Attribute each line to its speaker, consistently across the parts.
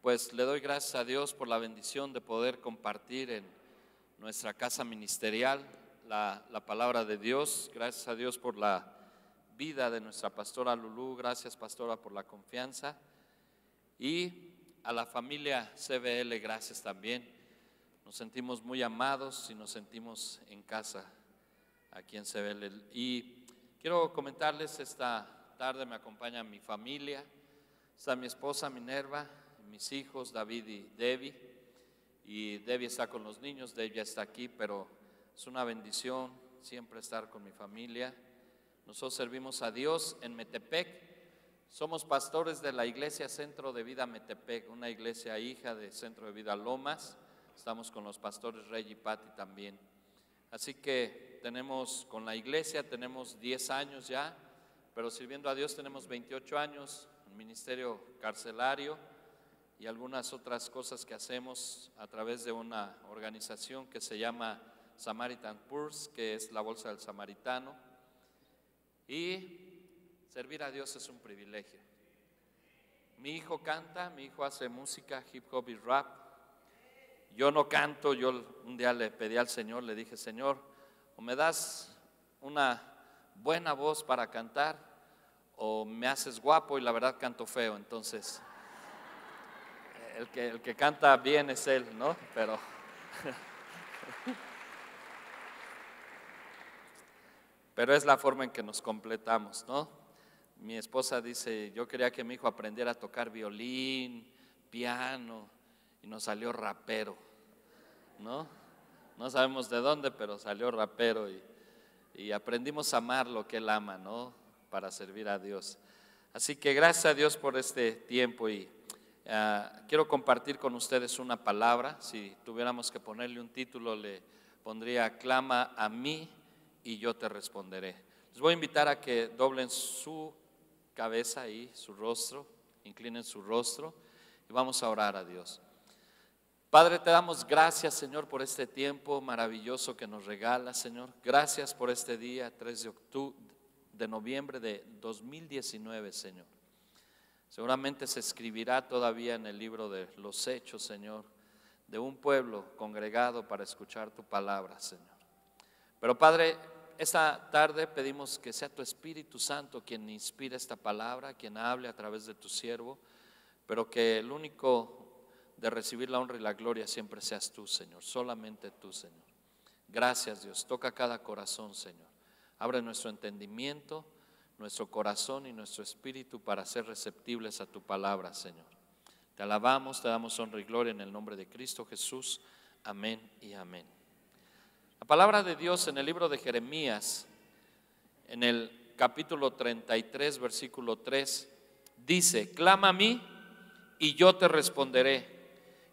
Speaker 1: pues le doy gracias a Dios por la bendición de poder compartir en nuestra casa ministerial la palabra de Dios. Gracias a Dios por la vida de nuestra pastora Lulú. Gracias, pastora, por la confianza. Y a la familia CBL, gracias también. Nos sentimos muy amados y nos sentimos en casa aquí en CBL. Y quiero comentarles, esta tarde me acompaña mi familia. Está mi esposa Minerva, mis hijos David y Debbie. Y Debbie está con los niños, Debbie ya está aquí, pero es una bendición siempre estar con mi familia. Nosotros servimos a Dios en Metepec. Somos pastores de la iglesia Centro de Vida Metepec, una iglesia hija de Centro de Vida Lomas. Estamos con los pastores Rey y Pati también. Así que con la iglesia tenemos 10 años ya, pero sirviendo a Dios tenemos 28 años, en ministerio carcelario y algunas otras cosas que hacemos a través de una organización que se llama Samaritan Purse, que es la bolsa del samaritano. Y servir a Dios es un privilegio. Mi hijo canta, mi hijo hace música, hip hop y rap. Yo no canto. Yo un día le pedí al Señor, le dije: Señor, o me das una buena voz para cantar o me haces guapo, y la verdad canto feo. Entonces el que canta bien es él, ¿no? Pero es la forma en que nos completamos, ¿no? Mi esposa dice: yo quería que mi hijo aprendiera a tocar violín, piano, y nos salió rapero, ¿no? No sabemos de dónde, pero salió rapero y aprendimos a amar lo que él ama, ¿no? Para servir a Dios. Así que gracias a Dios por este tiempo y quiero compartir con ustedes una palabra. Si tuviéramos que ponerle un título, le pondría: clama a mí y yo te responderé. Les voy a invitar a que doblen su cabeza y su rostro, inclinen su rostro y vamos a orar a Dios. Padre, te damos gracias, Señor, por este tiempo maravilloso que nos regalas, Señor. Gracias por este día, 3 de noviembre de 2019, Señor. Seguramente se escribirá todavía en el libro de los Hechos, Señor, de un pueblo congregado para escuchar tu palabra, Señor. Pero, Padre, esta tarde pedimos que sea tu Espíritu Santo quien inspire esta palabra, quien hable a través de tu siervo, pero que el único de recibir la honra y la gloria siempre seas tú, Señor, solamente tú, Señor. Gracias, Dios. Toca cada corazón, Señor. Abre nuestro entendimiento, nuestro corazón y nuestro espíritu para ser receptibles a tu palabra, Señor. Te alabamos, te damos honra y gloria en el nombre de Cristo Jesús. Amén y amén. La palabra de Dios en el libro de Jeremías, en el capítulo 33, versículo 3, dice: clama a mí y yo te responderé,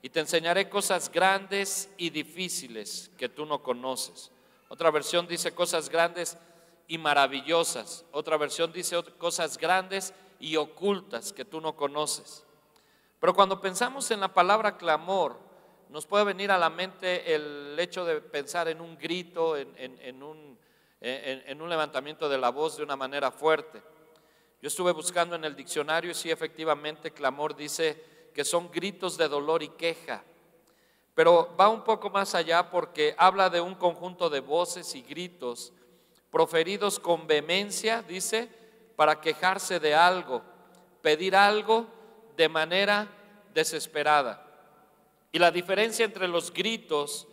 Speaker 1: y te enseñaré cosas grandes y difíciles que tú no conoces. Otra versión dice cosas grandes y maravillosas. Otra versión dice cosas grandes y ocultas que tú no conoces. Pero cuando pensamos en la palabra clamor, nos puede venir a la mente el hecho de pensar en un grito, en un levantamiento de la voz de una manera fuerte. Yo estuve buscando en el diccionario y sí, efectivamente, clamor dice que son gritos de dolor y queja. Pero va un poco más allá porque habla de un conjunto de voces y gritos proferidos con vehemencia, dice, para quejarse de algo, pedir algo de manera desesperada. Y la diferencia entre los gritos,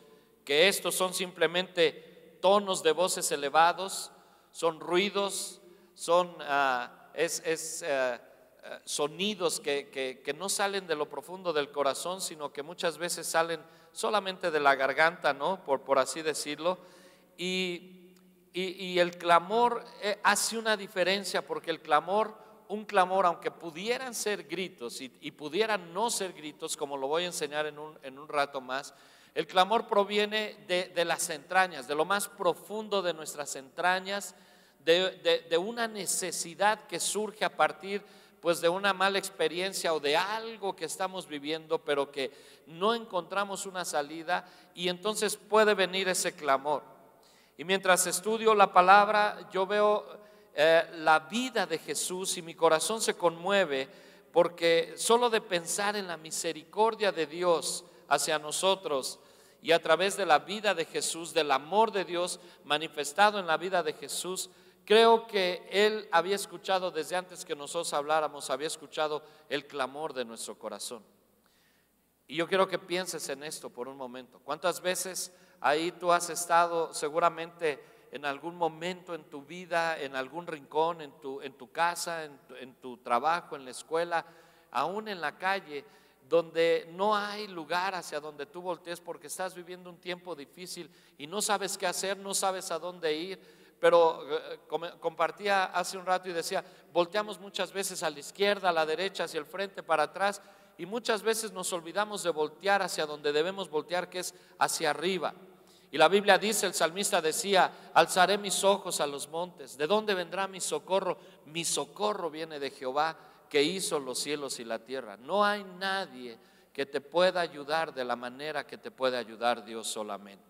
Speaker 1: que estos son simplemente tonos de voces elevados, son ruidos, son sonidos que no salen de lo profundo del corazón, sino que muchas veces salen solamente de la garganta, ¿no? Por así decirlo. Y el clamor hace una diferencia, porque un clamor, aunque pudieran ser gritos y pudieran no ser gritos, como lo voy a enseñar en un rato más, el clamor proviene de las entrañas, de lo más profundo de nuestras entrañas, de una necesidad que surge a partir pues de una mala experiencia o de algo que estamos viviendo, pero que no encontramos una salida, y entonces puede venir ese clamor. Y mientras estudio la palabra, yo veo la vida de Jesús y mi corazón se conmueve porque solo de pensar en la misericordia de Dios hacia nosotros y a través de la vida de Jesús, del amor de Dios manifestado en la vida de Jesús, creo que Él había escuchado desde antes que nosotros habláramos, había escuchado el clamor de nuestro corazón. Y yo quiero que pienses en esto por un momento. ¿Cuántas veces ahí tú has estado seguramente en algún momento en tu vida, en algún rincón, en tu casa, en tu trabajo, en la escuela, aún en la calle, donde no hay lugar hacia donde tú voltees porque estás viviendo un tiempo difícil y no sabes qué hacer, no sabes a dónde ir? Pero compartía hace un rato y decía, volteamos muchas veces a la izquierda, a la derecha, hacia el frente, para atrás, y muchas veces nos olvidamos de voltear hacia donde debemos voltear, que es hacia arriba. Y la Biblia dice, el salmista decía, alzaré mis ojos a los montes. ¿De dónde vendrá mi socorro? Mi socorro viene de Jehová, que hizo los cielos y la tierra. No hay nadie que te pueda ayudar de la manera que te puede ayudar Dios solamente.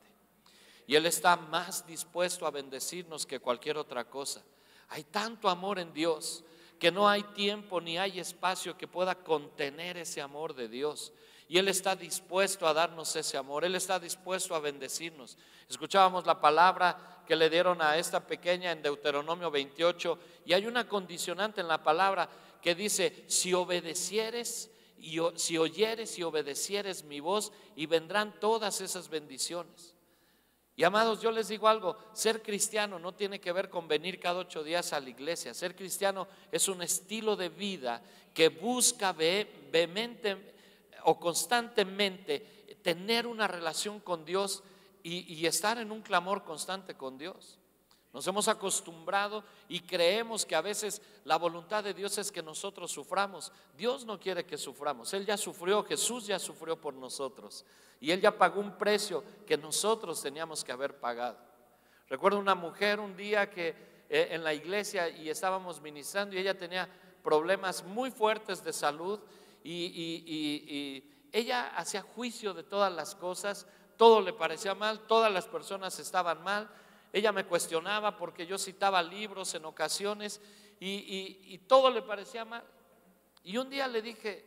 Speaker 1: Y Él está más dispuesto a bendecirnos que cualquier otra cosa. Hay tanto amor en Dios que no hay tiempo ni hay espacio que pueda contener ese amor de Dios. Y Él está dispuesto a darnos ese amor, Él está dispuesto a bendecirnos. Escuchábamos la palabra que le dieron a esta pequeña en Deuteronomio 28, y hay una condicionante en la palabra que dice, si obedecieres, si oyeres y obedecieres mi voz, y vendrán todas esas bendiciones. Y amados, yo les digo algo, ser cristiano no tiene que ver con venir cada 8 días a la iglesia. Ser cristiano es un estilo de vida que busca vehemente o constantemente tener una relación con Dios y estar en un clamor constante con Dios. Nos hemos acostumbrado y creemos que a veces la voluntad de Dios es que nosotros suframos. Dios no quiere que suframos. Él ya sufrió, Jesús ya sufrió por nosotros. Y Él ya pagó un precio que nosotros teníamos que haber pagado. Recuerdo una mujer un día que en la iglesia y estábamos ministrando y ella tenía problemas muy fuertes de salud y ella hacía juicio de todas las cosas, todo le parecía mal, todas las personas estaban mal. Ella me cuestionaba porque yo citaba libros en ocasiones y todo le parecía mal. Y un día le dije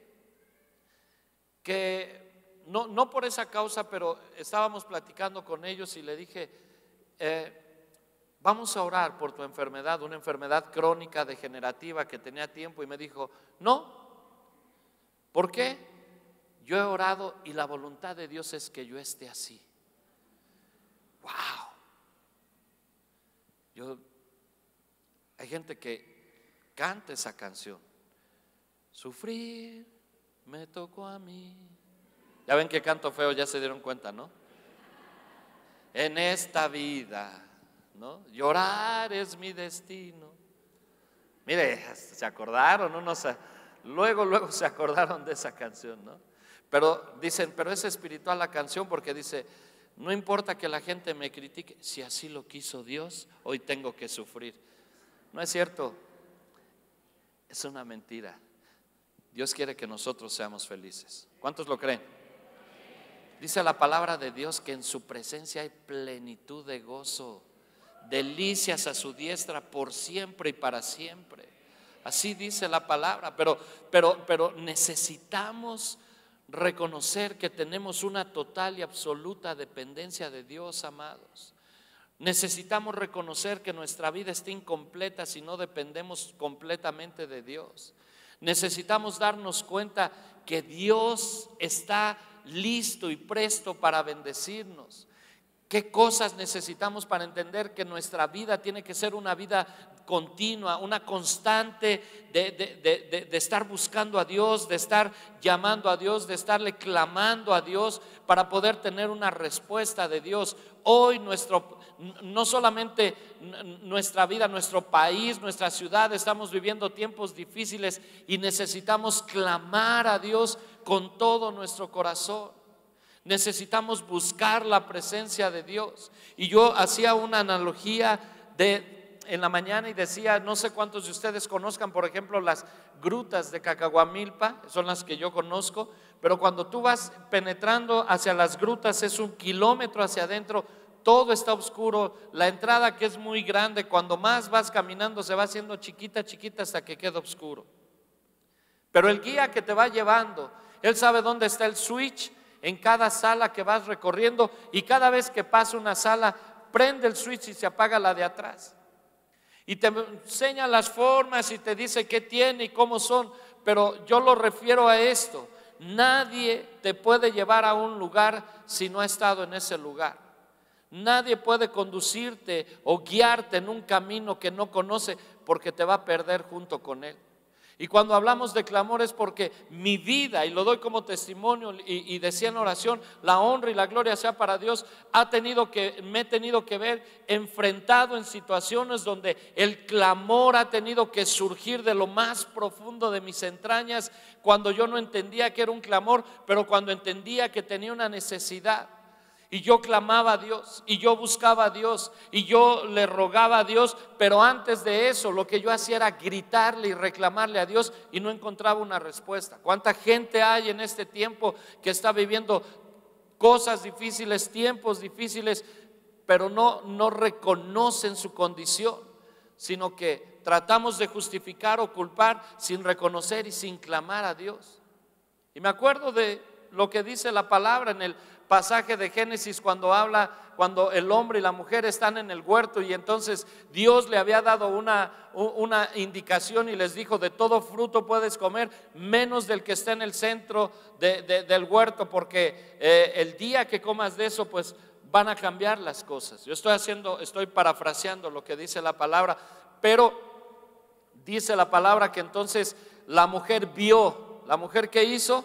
Speaker 1: que no por esa causa, pero estábamos platicando con ellos y le dije, vamos a orar por tu enfermedad, una enfermedad crónica degenerativa que tenía tiempo. Y me dijo, no, ¿por qué? Yo he orado y la voluntad de Dios es que yo esté así. ¡Wow! Hay gente que canta esa canción. Sufrir me tocó a mí. Ya ven que canto feo, ya se dieron cuenta, ¿no? En esta vida, ¿no? Llorar es mi destino. Mire, se acordaron, ¿no? Luego se acordaron de esa canción, ¿no? Pero dicen, pero es espiritual la canción porque dice, no importa que la gente me critique, si así lo quiso Dios, hoy tengo que sufrir. No es cierto, es una mentira. Dios quiere que nosotros seamos felices. ¿Cuántos lo creen? Dice la palabra de Dios que en su presencia hay plenitud de gozo, delicias a su diestra por siempre y para siempre. Así dice la palabra, pero necesitamos reconocer que tenemos una total y absoluta dependencia de Dios, amados. Necesitamos reconocer que nuestra vida está incompleta si no dependemos completamente de Dios. Necesitamos darnos cuenta que Dios está listo y presto para bendecirnos. ¿Qué cosas necesitamos para entender que nuestra vida tiene que ser una vida continua, una constante de estar buscando a Dios, de estar llamando a Dios, de estarle clamando a Dios para poder tener una respuesta de Dios? Hoy no solamente nuestra vida, nuestro país, nuestra ciudad, estamos viviendo tiempos difíciles y necesitamos clamar a Dios con todo nuestro corazón. Necesitamos buscar la presencia de Dios. Y yo hacía una analogía en la mañana y decía, no sé cuántos de ustedes conozcan, por ejemplo, las grutas de Cacahuamilpa, son las que yo conozco, pero cuando tú vas penetrando hacia las grutas es 1 kilómetro hacia adentro, todo está oscuro, la entrada que es muy grande, cuando más vas caminando se va haciendo chiquita hasta que queda oscuro. Pero el guía que te va llevando, él sabe dónde está el switch en cada sala que vas recorriendo, y cada vez que pasa una sala, prende el switch y se apaga la de atrás. Y te enseña las formas y te dice qué tiene y cómo son. Pero yo lo refiero a esto: nadie te puede llevar a un lugar si no ha estado en ese lugar. Nadie puede conducirte o guiarte en un camino que no conoce, porque te va a perder junto con él. Y cuando hablamos de clamor es porque mi vida, y lo doy como testimonio y decía en oración, la honra y la gloria sea para Dios, me he tenido que ver enfrentado en situaciones donde el clamor ha tenido que surgir de lo más profundo de mis entrañas, cuando yo no entendía que era un clamor, pero cuando entendía que tenía una necesidad. Y yo clamaba a Dios, y yo buscaba a Dios, y yo le rogaba a Dios. Pero antes de eso, lo que yo hacía era gritarle y reclamarle a Dios, y no encontraba una respuesta. ¿Cuánta gente hay en este tiempo que está viviendo cosas difíciles, tiempos difíciles, pero no reconocen su condición, sino que tratamos de justificar o culpar sin reconocer y sin clamar a Dios? Y me acuerdo de lo que dice la palabra en el pasaje de Génesis, cuando el hombre y la mujer están en el huerto, y entonces Dios le había dado una indicación y les dijo: de todo fruto puedes comer, menos del que está en el centro del huerto, porque el día que comas de eso, pues van a cambiar las cosas. Yo estoy parafraseando lo que dice la palabra, pero dice la palabra que entonces la mujer vio. ¿La mujer qué hizo?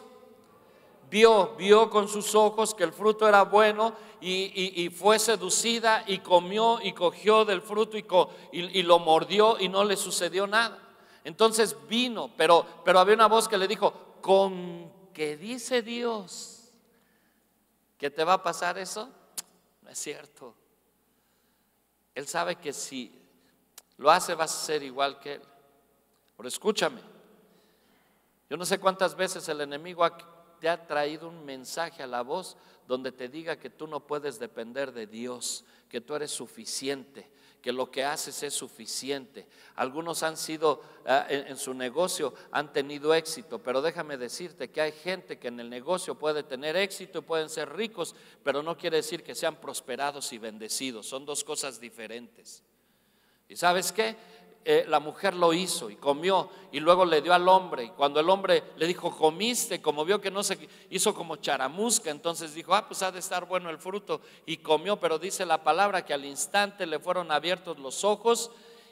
Speaker 1: Vio con sus ojos que el fruto era bueno, y fue seducida y comió y cogió del fruto y lo mordió, y no le sucedió nada. Entonces vino, pero había una voz que le dijo: ¿con qué dice Dios que te va a pasar eso? No es cierto. Él sabe que si lo hace vas a ser igual que él. Pero escúchame, yo no sé cuántas veces el enemigo te ha traído un mensaje a la voz donde te diga que tú no puedes depender de Dios, que tú eres suficiente, que lo que haces es suficiente. Algunos han sido en su negocio, han tenido éxito, pero déjame decirte que hay gente que en el negocio puede tener éxito y pueden ser ricos, pero no quiere decir que sean prosperados y bendecidos. Son dos cosas diferentes. ¿Y sabes qué? La mujer lo hizo y comió, y luego le dio al hombre, y cuando el hombre le dijo: comiste, como vio que no se hizo como charamusca, entonces dijo: pues ha de estar bueno el fruto, y comió. Pero dice la palabra que al instante le fueron abiertos los ojos,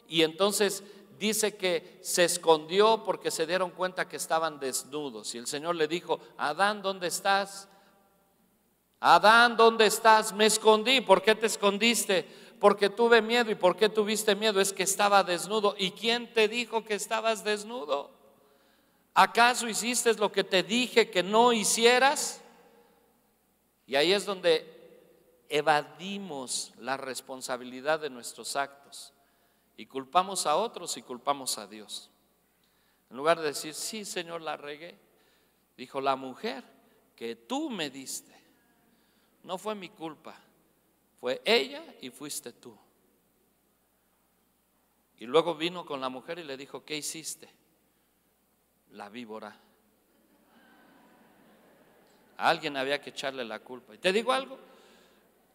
Speaker 1: y entonces dice que se escondió porque se dieron cuenta que estaban desnudos. Y el Señor le dijo: Adán, ¿dónde estás? Adán, ¿dónde estás? Me escondí. ¿Por qué te escondiste? Porque tuve miedo. ¿Y por qué tuviste miedo? Es que estaba desnudo. ¿Y quién te dijo que estabas desnudo? ¿Acaso hiciste lo que te dije que no hicieras? Y ahí es donde evadimos la responsabilidad de nuestros actos y culpamos a otros y culpamos a Dios. En lugar de decir: sí, Señor, la regué, dijo: la mujer que tú me diste no fue mi culpa, fue ella y fuiste tú. Y luego vino con la mujer y le dijo: ¿qué hiciste? La víbora. A alguien había que echarle la culpa. Y te digo algo: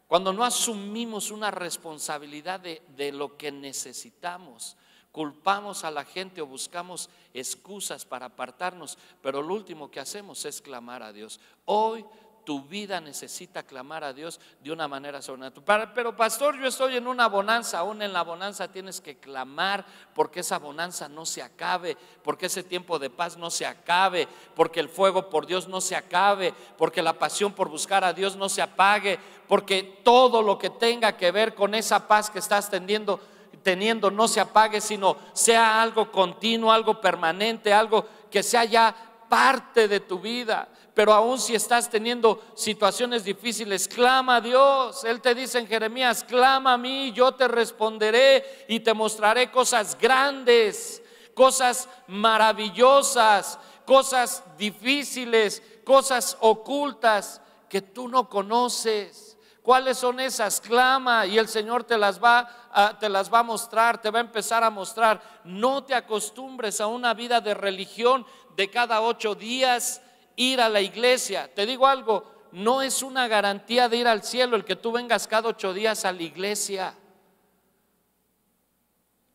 Speaker 1: cuando no asumimos una responsabilidad de lo que necesitamos, culpamos a la gente o buscamos excusas para apartarnos, pero lo último que hacemos es clamar a Dios. Hoy tu vida necesita clamar a Dios de una manera sobrenatural. Pero pastor, yo estoy en una bonanza. Aún en la bonanza tienes que clamar porque esa bonanza no se acabe, porque ese tiempo de paz no se acabe, porque el fuego por Dios no se acabe, porque la pasión por buscar a Dios no se apague, porque todo lo que tenga que ver con esa paz que estás teniendo no se apague, sino sea algo continuo, algo permanente, algo que sea ya parte de tu vida. Pero aún si estás teniendo situaciones difíciles, clama a Dios. Él te dice en Jeremías: clama a mí, yo te responderé y te mostraré cosas grandes, cosas maravillosas, cosas difíciles, cosas ocultas que tú no conoces. ¿Cuáles son esas? Clama y el Señor te las va a mostrar, te va a empezar a mostrar. No te acostumbres a una vida de religión de cada 8 días ir a la iglesia. Te digo algo, no es una garantía de ir al cielo el que tú vengas cada 8 días a la iglesia.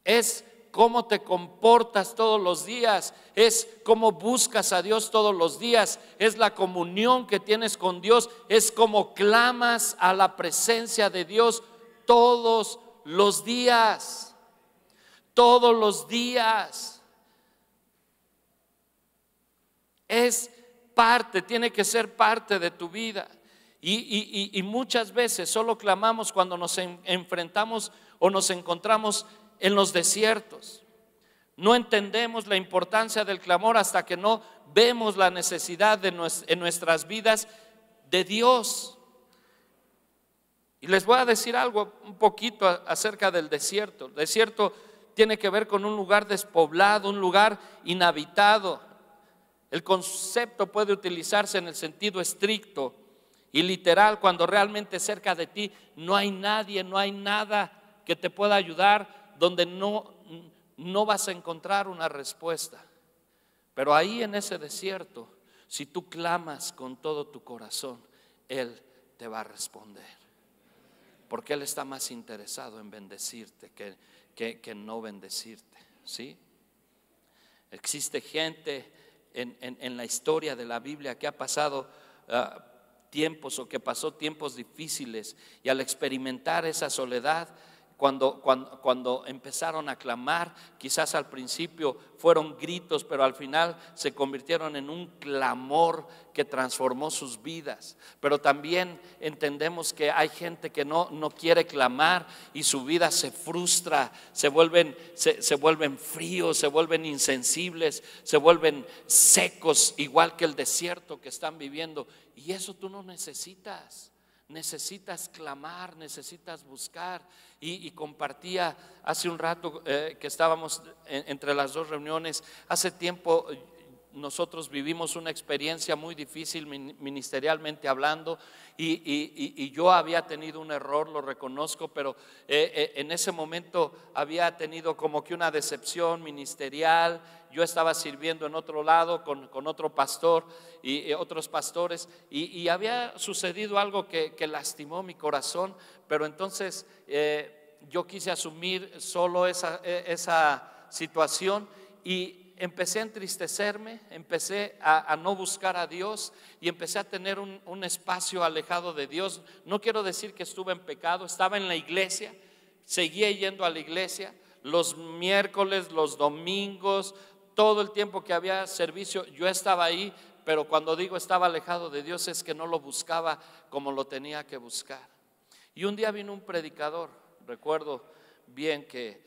Speaker 1: Es cómo te comportas todos los días, es cómo buscas a Dios todos los días, es la comunión que tienes con Dios, es cómo clamas a la presencia de Dios todos los días, todos los días. Es parte, tiene que ser parte de tu vida. Y muchas veces solo clamamos cuando nos enfrentamos o nos encontramos en los desiertos. No entendemos la importancia del clamor hasta que no vemos la necesidad en nuestras vidas de Dios. Y les voy a decir algo un poquito acerca del desierto. El desierto tiene que ver con un lugar despoblado, un lugar inhabitado. El concepto puede utilizarse en el sentido estricto y literal cuando realmente cerca de ti no hay nadie, no hay nada que te pueda ayudar, donde no vas a encontrar una respuesta. Pero ahí en ese desierto, si tú clamas con todo tu corazón, Él te va a responder, porque Él está más interesado en bendecirte que no bendecirte, ¿sí? Existe gente en la historia de la Biblia que ha pasado tiempos o que pasó tiempos difíciles, y al experimentar esa soledad, cuando empezaron a clamar, quizás al principio fueron gritos, pero al final se convirtieron en un clamor que transformó sus vidas. Pero también entendemos que hay gente que no quiere clamar y su vida se frustra, se vuelven fríos, se vuelven insensibles, se vuelven secos, igual que el desierto que están viviendo. Y eso tú no necesitas. Necesitas clamar, necesitas buscar. Y compartía hace un rato que estábamos entre las 2 reuniones. Hace tiempo nosotros vivimos una experiencia muy difícil ministerialmente hablando, y yo había tenido un error, lo reconozco, pero en ese momento había tenido como que una decepción ministerial. Yo estaba sirviendo en otro lado con otro pastor y otros pastores, y había sucedido algo que lastimó mi corazón, pero entonces yo quise asumir solo esa situación y empecé a entristecerme, empecé a no buscar a Dios y empecé a tener un espacio alejado de Dios. No quiero decir que estuve en pecado, estaba en la iglesia, seguía yendo a la iglesia los miércoles, los domingos, todo el tiempo que había servicio yo estaba ahí, pero cuando digo estaba alejado de Dios es que no lo buscaba como lo tenía que buscar. Y un día vino un predicador, recuerdo bien que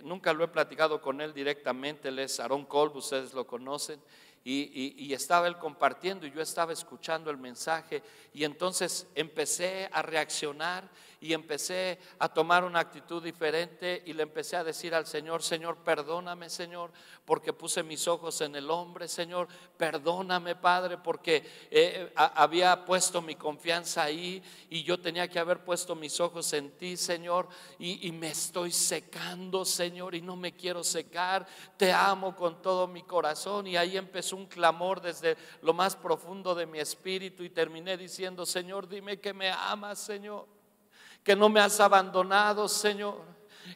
Speaker 1: nunca lo he platicado con él directamente, él es Aaron Kolb, ustedes lo conocen, y estaba él compartiendo y yo estaba escuchando el mensaje, y entonces empecé a reaccionar y empecé a tomar una actitud diferente y le empecé a decir al Señor: Señor, perdóname, Señor, porque puse mis ojos en el hombre. Señor, perdóname, Padre, porque había puesto mi confianza ahí y yo tenía que haber puesto mis ojos en ti, Señor, y me estoy secando, Señor, y no me quiero secar. Te amo con todo mi corazón. Y ahí empezó un clamor desde lo más profundo de mi espíritu y terminé diciendo: Señor, dime que me amas, Señor, que no me has abandonado, Señor,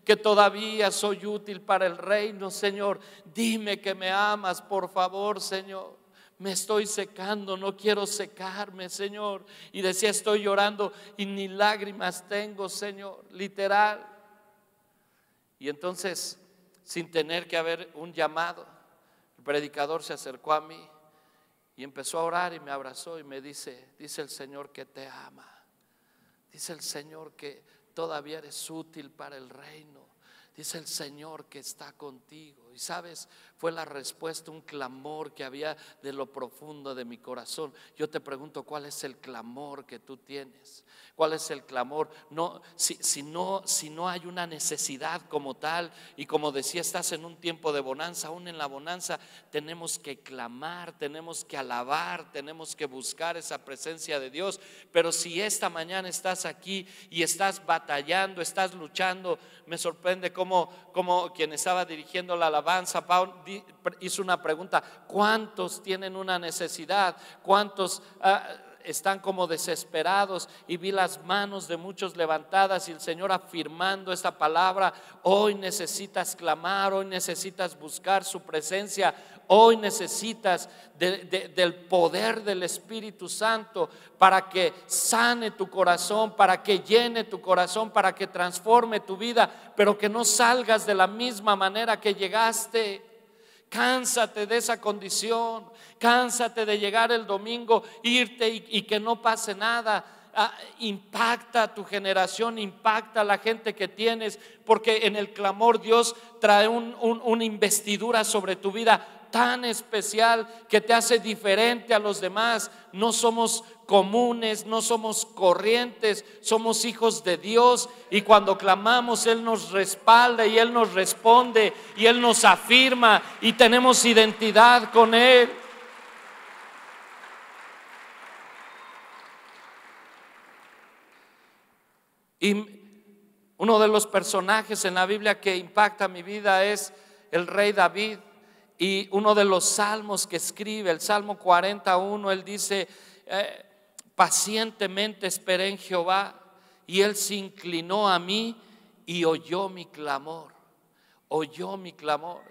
Speaker 1: que todavía soy útil para el reino, Señor. Dime que me amas, por favor, Señor. Me estoy secando, no quiero secarme, Señor. Y decía: estoy llorando y ni lágrimas tengo, Señor, literal. Y entonces, sin tener que haber un llamado, el predicador se acercó a mí y empezó a orar y me abrazó y me dice el Señor que te ama. Dice el Señor que todavía eres útil para el reino. Dice el Señor que está contigo. Y sabes, fue la respuesta, un clamor que había de lo profundo de mi corazón. Yo te pregunto, ¿cuál es el clamor que tú tienes? ¿Cuál es el clamor? No, si no hay una necesidad como tal, y como decía, estás en un tiempo de bonanza, aún en la bonanza tenemos que clamar, tenemos que alabar, tenemos que buscar esa presencia de Dios. Pero si esta mañana estás aquí y estás batallando, estás luchando, me sorprende cómo quien estaba dirigiendo la alabanza alabanza, Pablo hizo una pregunta: ¿cuántos tienen una necesidad? ¿Cuántos están como desesperados? Y vi las manos de muchos levantadas y el Señor afirmando esta palabra: hoy necesitas clamar, hoy necesitas buscar su presencia, hoy necesitas del poder del Espíritu Santo para que sane tu corazón, para que llene tu corazón, para que transforme tu vida, pero que no salgas de la misma manera que llegaste. Cánsate de esa condición, cánsate de llegar el domingo, irte y que no pase nada. Impacta a tu generación, impacta a la gente que tienes, porque en el clamor Dios trae una investidura sobre tu vida tan especial que te hace diferente a los demás. No somos comunes, no somos corrientes, somos hijos de Dios, y cuando clamamos Él nos respalda y Él nos responde y Él nos afirma y tenemos identidad con Él. Y uno de los personajes en la Biblia que impacta mi vida es el rey David. Y uno de los salmos que escribe, el Salmo 41, él dice: pacientemente esperé en Jehová, y Él se inclinó a mí y oyó mi clamor. Oyó mi clamor.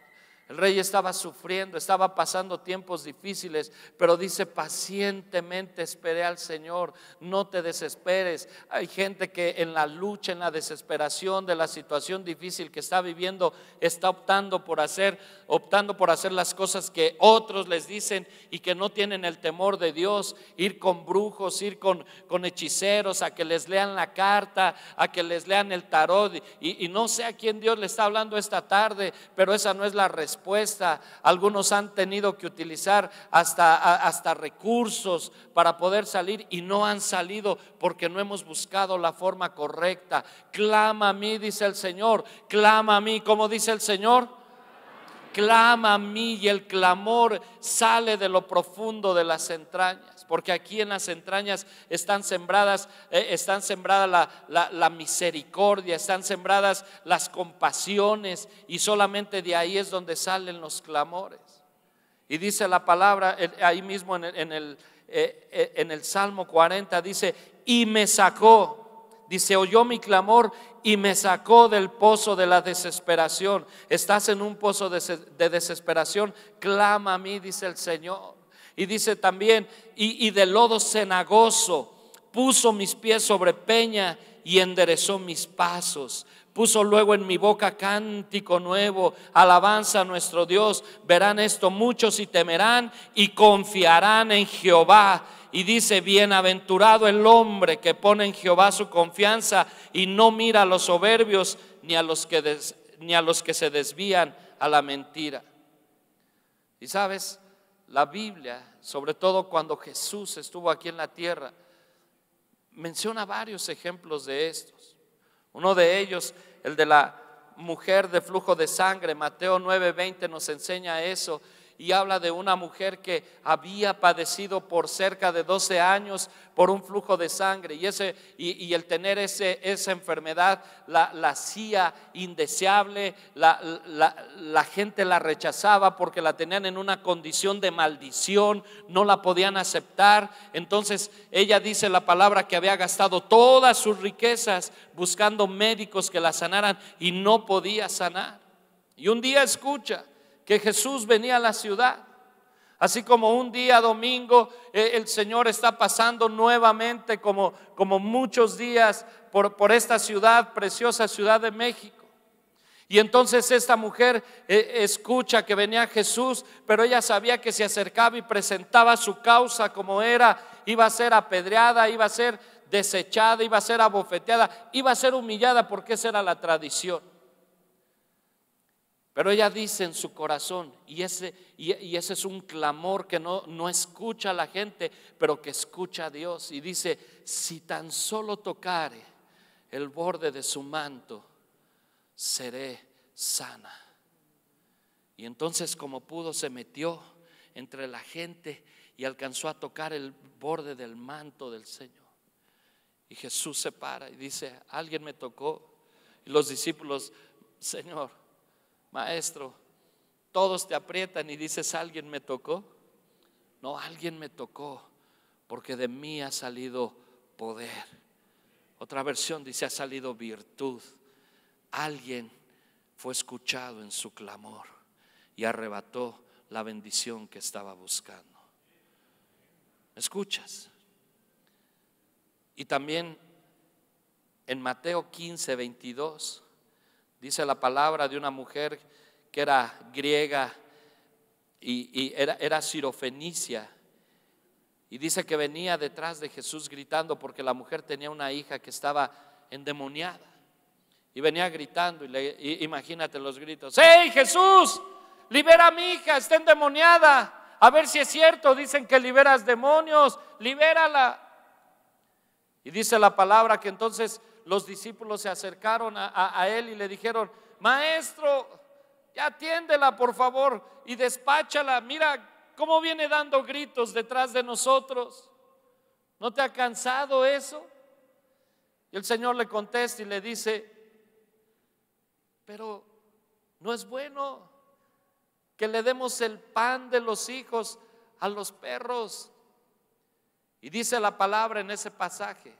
Speaker 1: El rey estaba sufriendo, estaba pasando tiempos difíciles, pero dice: pacientemente esperé al Señor. No te desesperes. Hay gente que en la lucha, en la desesperación de la situación difícil que está viviendo, está optando por hacer las cosas que otros les dicen y que no tienen el temor de Dios. Ir con brujos, ir con hechiceros, a que les lean la carta, a que les lean el tarot. Y no sé a quién Dios le está hablando esta tarde, pero esa no es la respuesta. Algunos han tenido que utilizar hasta recursos para poder salir y no han salido porque no hemos buscado la forma correcta. Clama a mí, dice el Señor. Clama a mí, ¿cómo dice el Señor? Clama a mí, y el clamor sale de lo profundo de las entrañas, porque aquí en las entrañas están sembradas la misericordia, están sembradas las compasiones, y solamente de ahí es donde salen los clamores. Y dice la palabra ahí mismo en el Salmo 40, dice: y me sacó, dice, oyó mi clamor y me sacó del pozo de la desesperación. Estás en un pozo de desesperación, clama a mí, dice el Señor. Y dice también: y de lodo cenagoso puso mis pies sobre peña y enderezó mis pasos. Puso luego en mi boca cántico nuevo, alabanza a nuestro Dios. Verán esto muchos y temerán y confiarán en Jehová. Y dice: bienaventurado el hombre que pone en Jehová su confianza y no mira a los soberbios ni a los que se desvían a la mentira. Y sabes, la Biblia, sobre todo cuando Jesús estuvo aquí en la tierra, menciona varios ejemplos de estos. Uno de ellos, el de la mujer de flujo de sangre. Mateo 9:20 nos enseña eso, y habla de una mujer que había padecido por cerca de 12 años por un flujo de sangre, y el tener esa enfermedad la hacía indeseable. La gente la rechazaba porque la tenían en una condición de maldición, no la podían aceptar. Entonces ella, dice la palabra, que había gastado todas sus riquezas buscando médicos que la sanaran y no podía sanar. Y un día escucha que Jesús venía a la ciudad, así como un día domingo el Señor está pasando nuevamente, como muchos días, por esta ciudad, preciosa Ciudad de México. Y entonces esta mujer escucha que venía Jesús, pero ella sabía que se acercaba y presentaba su causa como era, iba a ser apedreada, iba a ser desechada, iba a ser abofeteada, iba a ser humillada, porque esa era la tradición. Pero ella dice en su corazón, y ese es un clamor que no escucha a la gente, pero que escucha a Dios. Y dice: si tan solo tocare el borde de su manto, seré sana. Y entonces, como pudo, se metió entre la gente y alcanzó a tocar el borde del manto del Señor. Y Jesús se para y dice: alguien me tocó. Y los discípulos: Señor, Maestro, todos te aprietan y dices, ¿alguien me tocó? No, alguien me tocó, porque de mí ha salido poder. Otra versión dice, ha salido virtud. Alguien fue escuchado en su clamor y arrebató la bendición que estaba buscando. ¿Me escuchas? Y también en Mateo 15:22 dice la palabra de una mujer que era griega y era sirofenicia. Y dice que venía detrás de Jesús gritando porque la mujer tenía una hija que estaba endemoniada. Y venía gritando y imagínate los gritos: ¡Hey Jesús! Libera a mi hija, está endemoniada. A ver si es cierto, dicen que liberas demonios, libérala. Y dice la palabra que entonces los discípulos se acercaron a él y le dijeron: Maestro, ya atiéndela por favor y despáchala. Mira cómo viene dando gritos detrás de nosotros. ¿No te ha cansado eso? Y el Señor le contesta y le dice: pero no es bueno que le demos el pan de los hijos a los perros. Y dice la palabra en ese pasaje,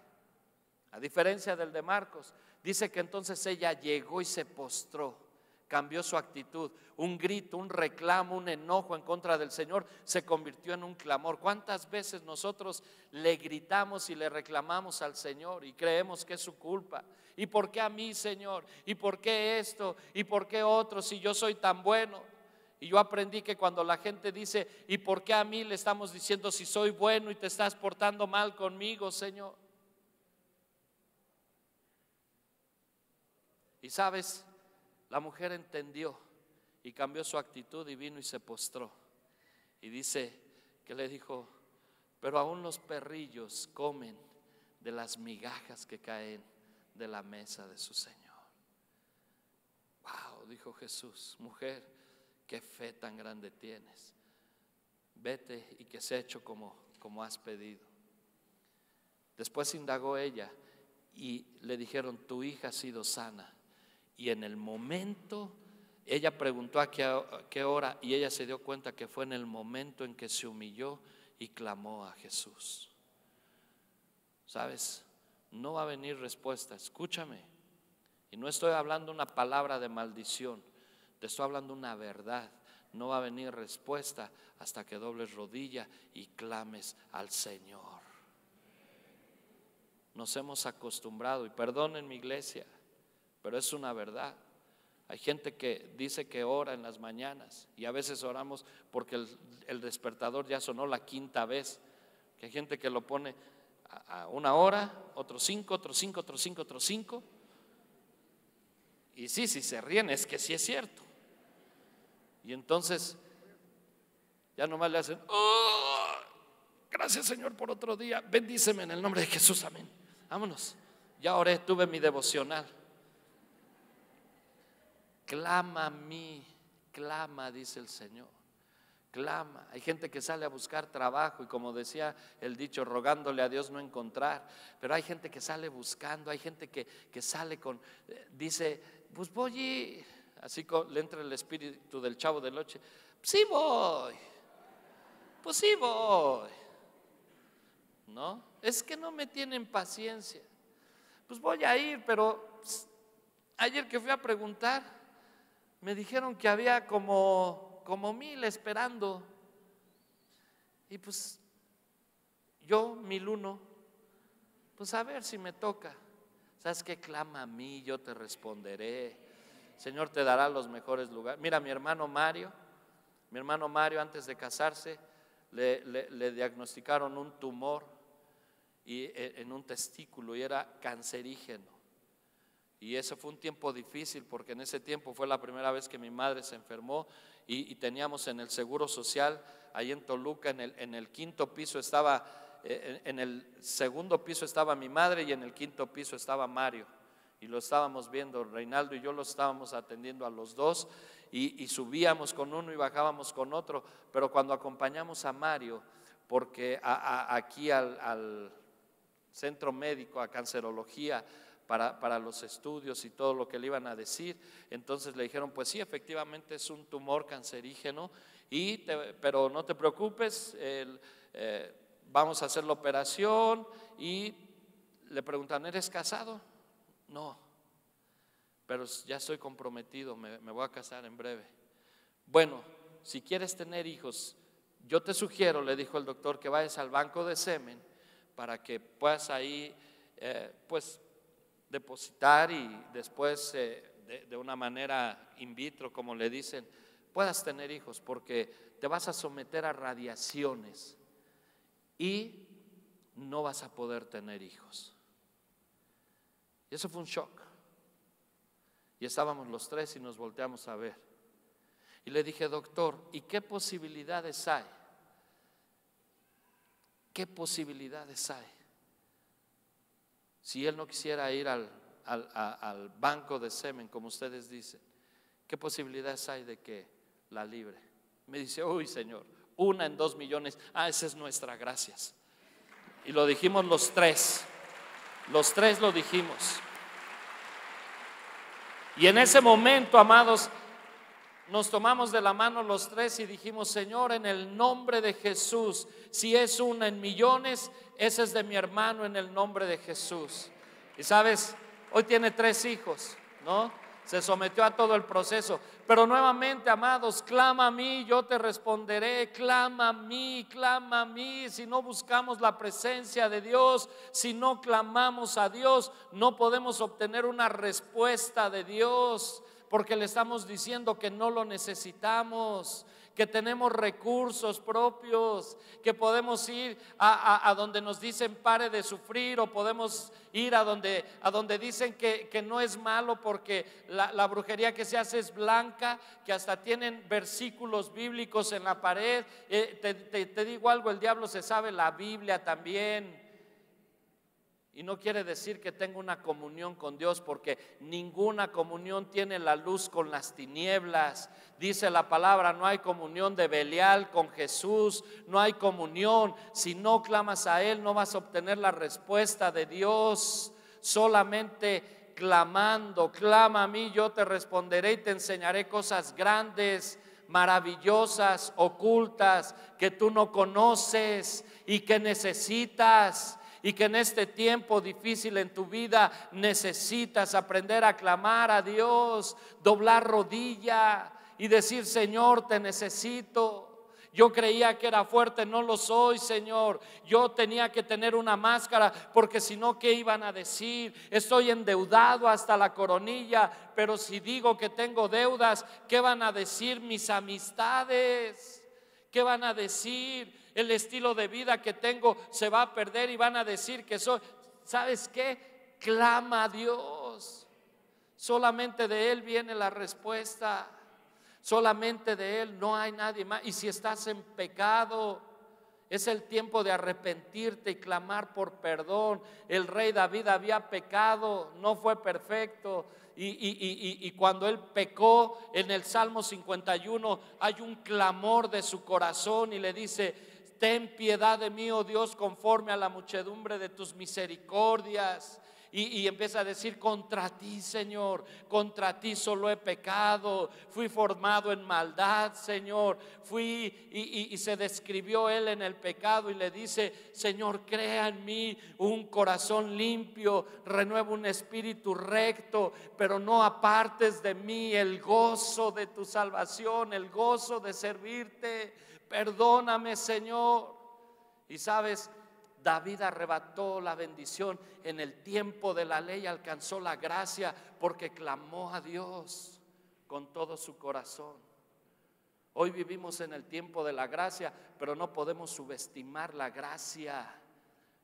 Speaker 1: a diferencia del de Marcos, dice que entonces ella llegó y se postró, cambió su actitud. Un grito, un reclamo, un enojo en contra del Señor se convirtió en un clamor. ¿Cuántas veces nosotros le gritamos y le reclamamos al Señor y creemos que es su culpa? ¿Y por qué a mí, Señor? ¿Y por qué esto? ¿Y por qué otro? Si yo soy tan bueno. Y yo aprendí que cuando la gente dice: ¿y por qué a mí? Le estamos diciendo: si soy bueno y te estás portando mal conmigo, Señor. Y sabes, la mujer entendió y cambió su actitud y vino y se postró. Y dice que le dijo: pero aún los perrillos comen de las migajas que caen de la mesa de su Señor. Wow, dijo Jesús: mujer, qué fe tan grande tienes. Vete y que sea hecho como has pedido. Después indagó ella y le dijeron: tu hija ha sido sana. Y en el momento, ella preguntó a qué hora, y ella se dio cuenta que fue en el momento en que se humilló y clamó a Jesús. ¿Sabes? No va a venir respuesta, escúchame. Y no estoy hablando una palabra de maldición, te estoy hablando una verdad. No va a venir respuesta hasta que dobles rodilla y clames al Señor. Nos hemos acostumbrado, y perdonen mi iglesia, pero es una verdad. Hay gente que dice que ora en las mañanas y a veces oramos porque el despertador ya sonó la quinta vez. Que hay gente que lo pone a una hora, otros 5, otros 5, otros 5, otros 5. Y sí, si se ríen es que sí es cierto. Y entonces ya nomás le hacen: oh, gracias Señor por otro día, bendíceme en el nombre de Jesús, amén. Vámonos, ya oré, tuve mi devocional. Clama a mí, clama, dice el Señor, clama. Hay gente que sale a buscar trabajo y, como decía el dicho, rogándole a Dios no encontrar. Pero hay gente que sale buscando, hay gente que sale con, dice: pues voy, así le entra el espíritu del Chavo del Ocho: sí voy, pues sí voy. No, es que no me tienen paciencia. Pues voy a ir, pero ayer que fui a preguntar, me dijeron que había como 1,000 esperando. Y pues yo 1,001, pues a ver si me toca. ¿Sabes qué? Clama a mí, yo te responderé. Señor te dará los mejores lugares. Mira, mi hermano Mario antes de casarse le diagnosticaron un tumor en un testículo y era cancerígeno. Y ese fue un tiempo difícil porque en ese tiempo fue la primera vez que mi madre se enfermó y teníamos en el Seguro Social, ahí en Toluca, en el quinto piso estaba, en el segundo piso estaba mi madre y en el quinto piso estaba Mario. Y lo estábamos viendo, Reinaldo y yo lo estábamos atendiendo a los dos y subíamos con uno y bajábamos con otro. Pero cuando acompañamos a Mario, porque aquí al centro médico, a cancerología, para los estudios y todo lo que le iban a decir. Entonces le dijeron, pues sí, efectivamente es un tumor cancerígeno, pero no te preocupes, vamos a hacer la operación. Y le preguntan, ¿eres casado? No, pero ya estoy comprometido, me voy a casar en breve. Bueno, si quieres tener hijos, yo te sugiero, le dijo el doctor, que vayas al banco de semen para que puedas ahí pues depositar y después de una manera in vitro, como le dicen, puedas tener hijos, porque te vas a someter a radiaciones y no vas a poder tener hijos. Y eso fue un shock. Y estábamos los tres y nos volteamos a ver. Y le dije, doctor, ¿y qué posibilidades hay? ¿Qué posibilidades hay? Si él no quisiera ir al banco de semen, como ustedes dicen, ¿qué posibilidades hay de que la libre? Me dice, uy, Señor, 1 en 2 millones. Esa es nuestra, gracias. Y lo dijimos los tres lo dijimos. Y en ese momento, amados, nos tomamos de la mano los tres y dijimos, Señor, en el nombre de Jesús, si es 1 en millones, ese es de mi hermano, en el nombre de Jesús. Y sabes, hoy tiene 3 hijos, ¿no? Se sometió a todo el proceso. Pero nuevamente, amados, clama a mí, yo te responderé. Clama a mí, clama a mí. Si no buscamos la presencia de Dios, si no clamamos a Dios, no podemos obtener una respuesta de Dios, porque le estamos diciendo que no lo necesitamos, que tenemos recursos propios, que podemos ir a donde nos dicen pare de sufrir, o podemos ir a donde dicen que no es malo porque la brujería que se hace es blanca, que hasta tienen versículos bíblicos en la pared. Te digo algo, el diablo se sabe la Biblia también. Y no quiere decir que tenga una comunión con Dios, porque ninguna comunión tiene la luz con las tinieblas. Dice la palabra, no hay comunión de Belial con Jesús, no hay comunión. Si no clamas a Él, no vas a obtener la respuesta de Dios. Solamente clamando, clama a mí, yo te responderé y te enseñaré cosas grandes, maravillosas, ocultas, que tú no conoces y que necesitas. Y que en este tiempo difícil en tu vida necesitas aprender a clamar a Dios, doblar rodilla y decir, Señor, te necesito. Yo creía que era fuerte, no lo soy, Señor. Yo tenía que tener una máscara, porque si no, ¿qué iban a decir? Estoy endeudado hasta la coronilla, pero si digo que tengo deudas, ¿qué van a decir mis amistades? ¿Qué van a decir? El estilo de vida que tengo se va a perder y van a decir que soy. ¿Sabes qué? Clama a Dios. Solamente de Él viene la respuesta. Solamente de Él, no hay nadie más. Y si estás en pecado, es el tiempo de arrepentirte y clamar por perdón. El rey David había pecado, no fue perfecto. Y cuando él pecó, en el Salmo 51 hay un clamor de su corazón y le dice: ten piedad de mí, oh Dios, conforme a la muchedumbre de tus misericordias. Y empieza a decir: contra ti, Señor, contra ti solo he pecado, fui formado en maldad, Señor, y se describió él en el pecado y le dice: Señor, crea en mí un corazón limpio, renueva un espíritu recto, pero no apartes de mí el gozo de tu salvación, el gozo de servirte. Perdóname, Señor. Y sabes, David arrebató la bendición en el tiempo de la ley, alcanzó la gracia porque clamó a Dios con todo su corazón. Hoy vivimos en el tiempo de la gracia, pero no podemos subestimar la gracia,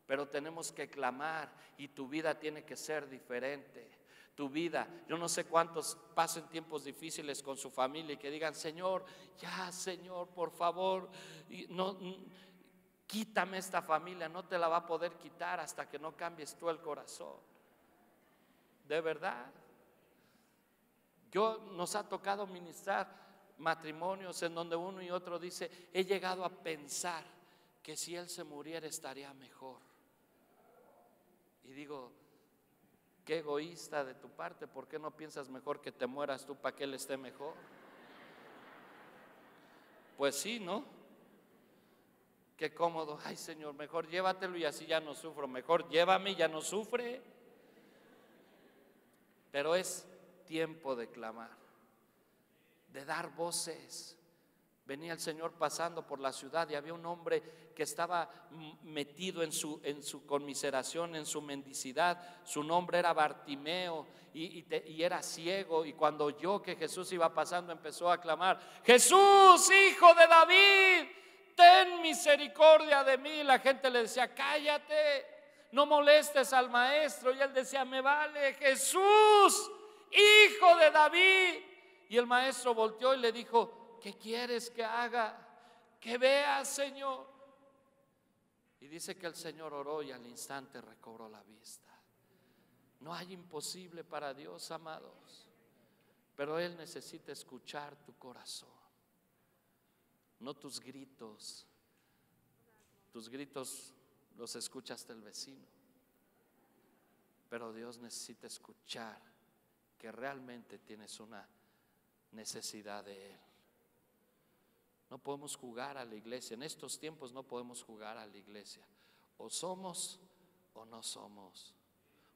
Speaker 1: pero tenemos que clamar, y tu vida tiene que ser diferente. Tu vida, yo no sé cuántos pasen tiempos difíciles con su familia y que digan: Señor, ya, Señor, por favor, quítame esta familia. No te la va a poder quitar hasta que no cambies tú el corazón. De verdad. Nos ha tocado ministrar matrimonios en donde uno y otro dice: he llegado a pensar que si él se muriera estaría mejor. Y digo: Qué egoísta de tu parte, ¿por qué no piensas mejor que te mueras tú para que él esté mejor? Pues sí, ¿no? Qué cómodo. Ay, Señor, mejor llévatelo y así ya no sufro. Mejor llévame y ya no sufre. Pero es tiempo de clamar, de dar voces. Venía el Señor pasando por la ciudad y había un hombre que estaba metido en su conmiseración, en su mendicidad. Su nombre era Bartimeo y era ciego. Y cuando oyó que Jesús iba pasando, empezó a clamar: Jesús, hijo de David, ten misericordia de mí. La gente le decía: cállate, no molestes al maestro. Y él decía: me vale, Jesús, hijo de David. Y el maestro volteó y le dijo: ¿qué quieres que haga? Que veas, Señor. Y dice que el Señor oró y al instante recobró la vista. No hay imposible para Dios, amados, pero Él necesita escuchar tu corazón, no tus gritos. Tus gritos los escucha hasta el vecino, pero Dios necesita escuchar que realmente tienes una necesidad de Él. No podemos jugar a la iglesia. En estos tiempos no podemos jugar a la iglesia. O somos o no somos.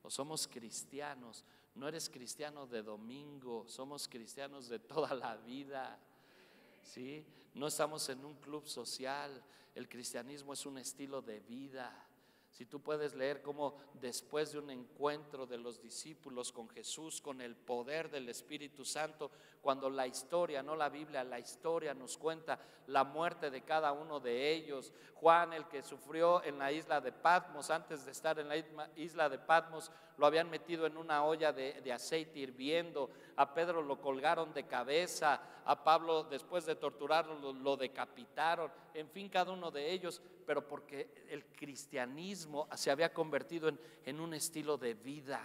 Speaker 1: O somos cristianos. No eres cristiano de domingo, somos cristianos de toda la vida. ¿Sí? No estamos en un club social. El cristianismo es un estilo de vida. Si tú puedes leer cómo después de un encuentro de los discípulos con Jesús, con el poder del Espíritu Santo, cuando la historia, no la Biblia, la historia nos cuenta la muerte de cada uno de ellos. Juan, el que sufrió en la isla de Patmos, antes de estar en la isla de Patmos, lo habían metido en una olla de aceite hirviendo. A Pedro lo colgaron de cabeza. A Pablo, después de torturarlo, lo decapitaron. En fin, cada uno de ellos, pero porque el cristianismo se había convertido en un estilo de vida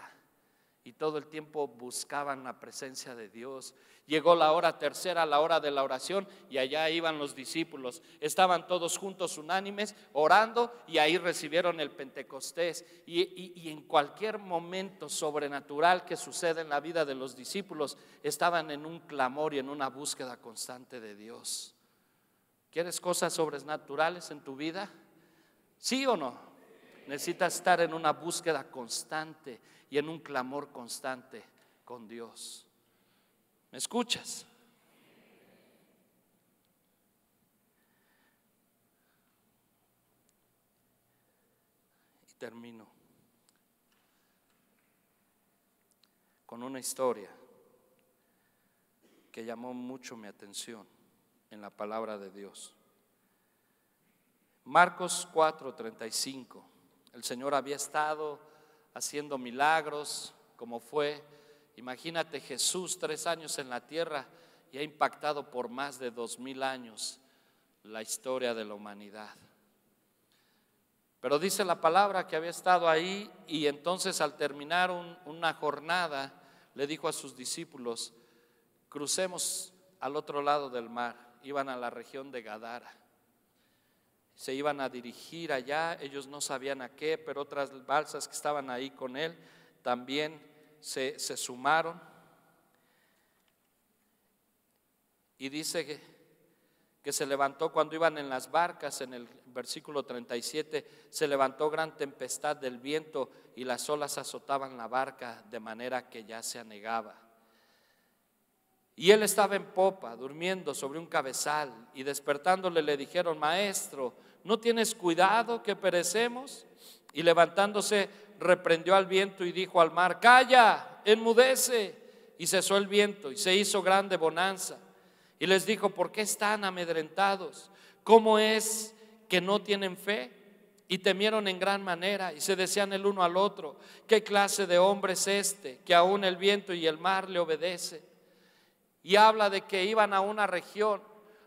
Speaker 1: y todo el tiempo buscaban la presencia de Dios. Llegó la hora tercera, la hora de la oración, y allá iban los discípulos. Estaban todos juntos unánimes orando y ahí recibieron el Pentecostés. Y en cualquier momento sobrenatural que sucede en la vida de los discípulos, estaban en un clamor y en una búsqueda constante de Dios. ¿Quieres cosas sobrenaturales en tu vida? ¿Sí o no? Necesitas estar en una búsqueda constante y en un clamor constante con Dios. ¿Me escuchas? Y termino con una historia que llamó mucho mi atención en la palabra de Dios. Marcos 4:35. El Señor había estado haciendo milagros, como fue, imagínate, Jesús 3 años en la tierra y ha impactado por más de 2000 años la historia de la humanidad. Pero dice la palabra que había estado ahí y entonces al terminar una jornada le dijo a sus discípulos: crucemos al otro lado del mar. Iban a la región de Gadara. Se iban a dirigir allá, ellos no sabían a qué, pero otras balsas que estaban ahí con él también se sumaron. Y dice que se levantó cuando iban en las barcas, en el versículo 37, se levantó gran tempestad del viento y las olas azotaban la barca de manera que ya se anegaba. Y él estaba en popa, durmiendo sobre un cabezal, y despertándole le dijeron: Maestro, ¿no tienes cuidado que perecemos? Y levantándose reprendió al viento y dijo al mar: Calla, enmudece. Y cesó el viento y se hizo grande bonanza. Y les dijo: ¿por qué están amedrentados? ¿Cómo es que no tienen fe? Y temieron en gran manera y se decían el uno al otro: ¿qué clase de hombre es este, que aún el viento y el mar le obedece? Y habla de que iban a una región.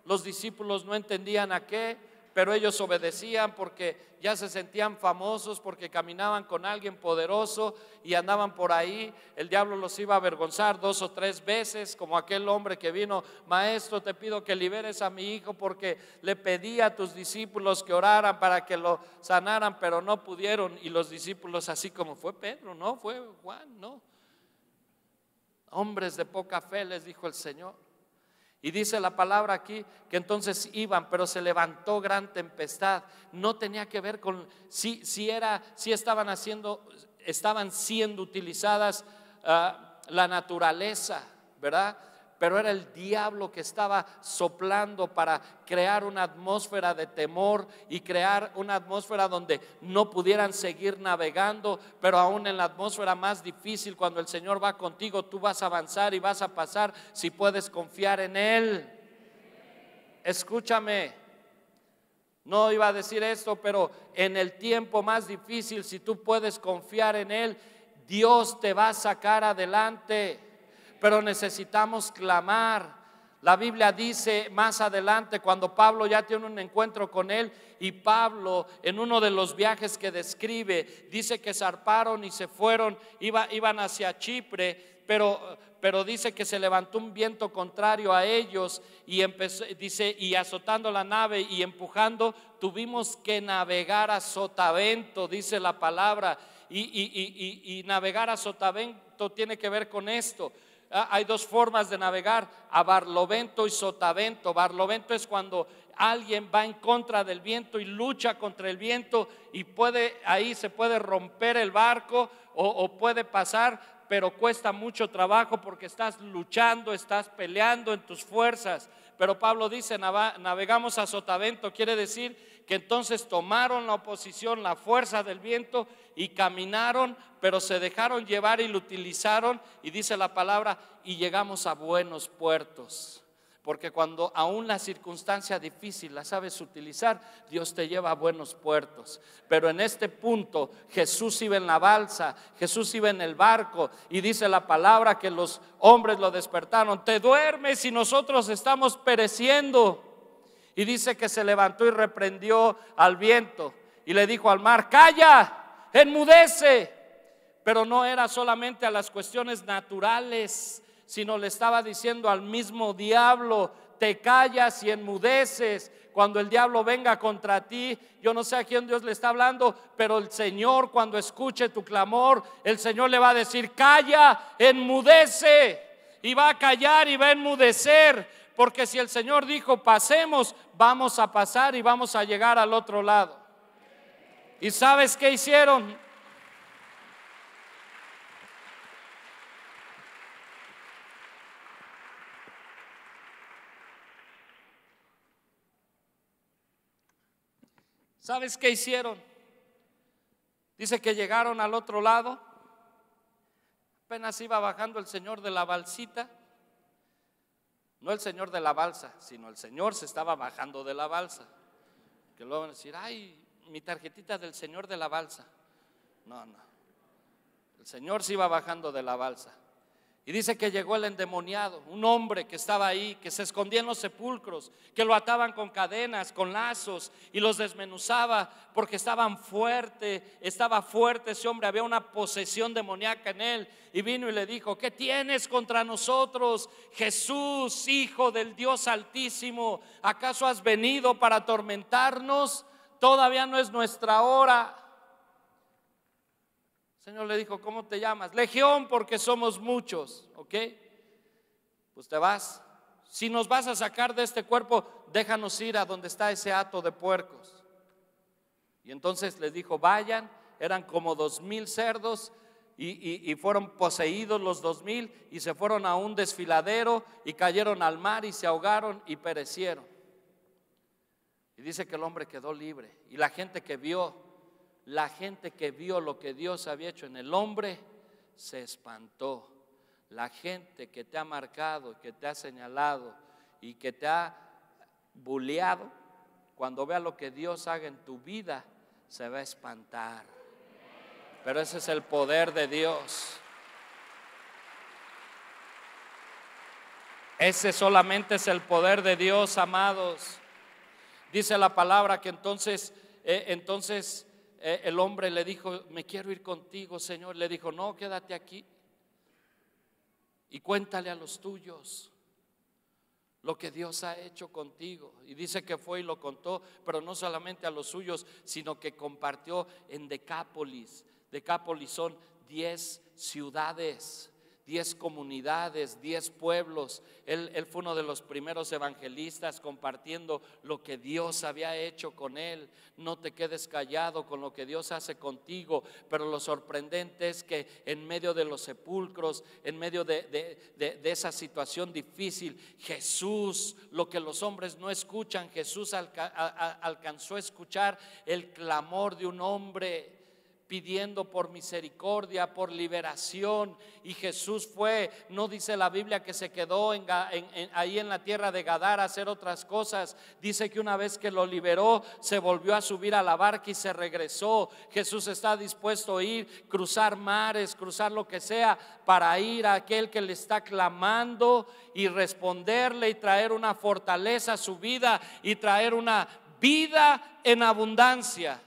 Speaker 1: Los discípulos no entendían a qué, pero ellos obedecían porque ya se sentían famosos, porque caminaban con alguien poderoso y andaban por ahí. El diablo los iba a avergonzar 2 o 3 veces, como aquel hombre que vino: maestro, te pido que liberes a mi hijo porque le pedí a tus discípulos que oraran para que lo sanaran, pero no pudieron. Y los discípulos, así como fue Pedro, no fue Juan, no, hombres de poca fe, les dijo el Señor. Y dice la palabra aquí que entonces iban, pero se levantó gran tempestad. No tenía que ver con si estaban siendo utilizadas la naturaleza, ¿verdad? Pero era el diablo que estaba soplando para crear una atmósfera de temor y crear una atmósfera donde no pudieran seguir navegando. Pero aún en la atmósfera más difícil, cuando el Señor va contigo, tú vas a avanzar y vas a pasar si puedes confiar en Él. Escúchame, no iba a decir esto, pero en el tiempo más difícil, si tú puedes confiar en Él, Dios te va a sacar adelante. Pero necesitamos clamar. La Biblia dice más adelante, cuando Pablo ya tiene un encuentro con Él, y Pablo en uno de los viajes que describe, dice que zarparon y se fueron, iban hacia Chipre, pero dice que se levantó un viento contrario a ellos y empezó, dice, y azotando la nave y empujando, tuvimos que navegar a sotavento, dice la palabra. Y navegar a sotavento tiene que ver con esto. Hay 2 formas de navegar: a barlovento y sotavento. Barlovento es cuando alguien va en contra del viento y lucha contra el viento, y ahí se puede romper el barco o puede pasar, pero cuesta mucho trabajo porque estás luchando, estás peleando en tus fuerzas. Pero Pablo dice: navegamos a sotavento, quiere decir que entonces tomaron la oposición, la fuerza del viento, y caminaron, pero se dejaron llevar y lo utilizaron. Y dice la palabra: y llegamos a buenos puertos. Porque cuando aún la circunstancia difícil la sabes utilizar, Dios te lleva a buenos puertos. Pero en este punto Jesús iba en la balsa, Jesús iba en el barco, y dice la palabra que los hombres lo despertaron: te duermes y nosotros estamos pereciendo. Y dice que se levantó y reprendió al viento y le dijo al mar: calla, enmudece. Pero no era solamente a las cuestiones naturales, sino le estaba diciendo al mismo diablo: te callas y enmudeces. Cuando el diablo venga contra ti, yo no sé a quién Dios le está hablando, pero el Señor, cuando escuche tu clamor, el Señor le va a decir: calla, enmudece. Y va a callar y va a enmudecer, porque si el Señor dijo pasemos, vamos a pasar y vamos a llegar al otro lado. ¿Y sabes qué hicieron? ¿Sabes qué hicieron? Dice que llegaron al otro lado. Apenas iba bajando el Señor de la balsita. No el Señor de la balsa, sino el Señor se estaba bajando de la balsa. Que luego van a decir: ay, mi tarjetita del Señor de la balsa. No, el Señor se iba bajando de la balsa. Y dice que llegó el endemoniado, un hombre que estaba ahí, que se escondía en los sepulcros, que lo ataban con cadenas, con lazos, y los desmenuzaba porque estaba fuerte ese hombre, había una posesión demoníaca en él. Y vino y le dijo: ¿qué tienes contra nosotros, Jesús, Hijo del Dios Altísimo? ¿Acaso has venido para atormentarnos? Todavía no es nuestra hora. El Señor le dijo: ¿cómo te llamas? Legión, porque somos muchos. ¿Ok? Pues te vas. Si nos vas a sacar de este cuerpo, déjanos ir a donde está ese hato de puercos. Y entonces les dijo: vayan. Eran como 2,000 cerdos y fueron poseídos los 2,000 y se fueron a un desfiladero y cayeron al mar y se ahogaron y perecieron. Y dice que el hombre quedó libre. Y la gente que vio lo que Dios había hecho en el hombre se espantó. La gente que te ha marcado, que te ha señalado y que te ha bulleado, cuando vea lo que Dios haga en tu vida, se va a espantar. Pero ese es el poder de Dios. Ese solamente es el poder de Dios, amados. Dice la palabra que entonces el hombre le dijo: me quiero ir contigo, Señor. Le dijo: no, quédate aquí y cuéntale a los tuyos lo que Dios ha hecho contigo. Y dice que fue y lo contó, pero no solamente a los suyos, sino que compartió en Decápolis. Decápolis son 10 ciudades, 10 comunidades, 10 pueblos. Él fue uno de los primeros evangelistas compartiendo lo que Dios había hecho con él. No te quedes callado con lo que Dios hace contigo. Pero lo sorprendente es que en medio de los sepulcros, en medio de esa situación difícil, Jesús, lo que los hombres no escuchan, Jesús alcanzó a escuchar el clamor de un hombre pidiendo por misericordia, por liberación. Y Jesús fue, no dice la Biblia que se quedó ahí en la tierra de Gadara a hacer otras cosas. Dice que una vez que lo liberó, se volvió a subir a la barca y se regresó. Jesús está dispuesto a ir, cruzar mares, cruzar lo que sea, para ir a aquel que le está clamando y responderle y traer una fortaleza a su vida y traer una vida en abundancia.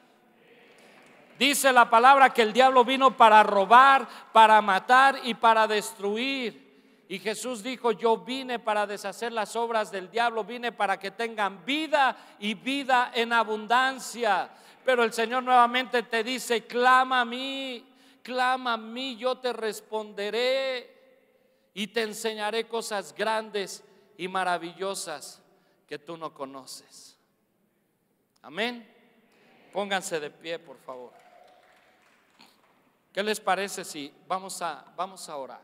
Speaker 1: Dice la palabra que el diablo vino para robar, para matar y para destruir. Y Jesús dijo: yo vine para deshacer las obras del diablo, vine para que tengan vida y vida en abundancia. Pero el Señor nuevamente te dice: clama a mí, yo te responderé y te enseñaré cosas grandes y maravillosas que tú no conoces. Amén. Pónganse de pie, por favor. ¿Qué les parece si vamos a orar?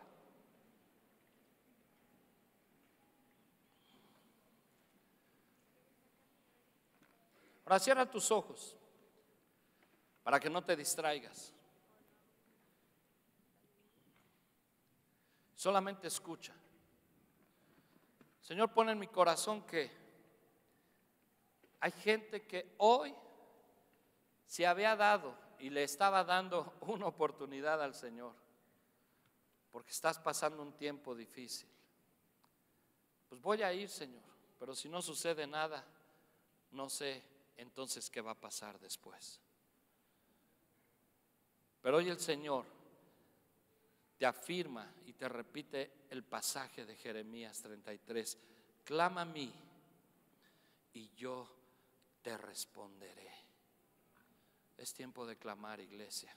Speaker 1: Ahora cierra tus ojos para que no te distraigas. Solamente escucha. Señor, pone en mi corazón que hay gente que hoy se había dado y le estaba dando una oportunidad al Señor, porque estás pasando un tiempo difícil. Pues voy a ir, Señor, pero si no sucede nada, no sé entonces qué va a pasar después. Pero hoy el Señor te afirma y te repite el pasaje de Jeremías 33: clama a mí y yo te responderé. Es tiempo de clamar, iglesia.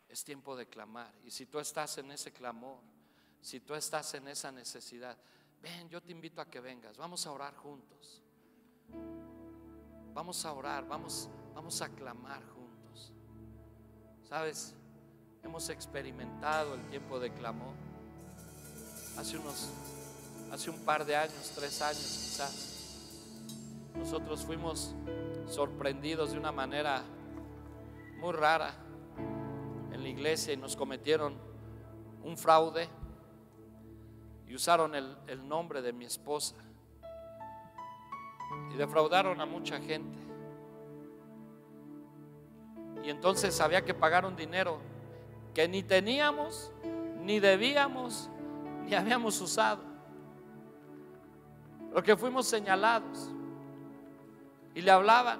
Speaker 1: Es tiempo de clamar. Y si tú estás en ese clamor, si tú estás en esa necesidad, ven, yo te invito a que vengas. Vamos a orar juntos. Vamos a orar, vamos a clamar juntos. ¿Sabes? Hemos experimentado el tiempo de clamor. Hace un par de años, 3 años quizás, nosotros fuimos sorprendidos de una manera muy rara en la iglesia y nos cometieron un fraude y usaron el nombre de mi esposa y defraudaron a mucha gente. Y entonces había que pagar un dinero que ni teníamos, ni debíamos, ni habíamos usado, porque fuimos señalados. Y le hablaban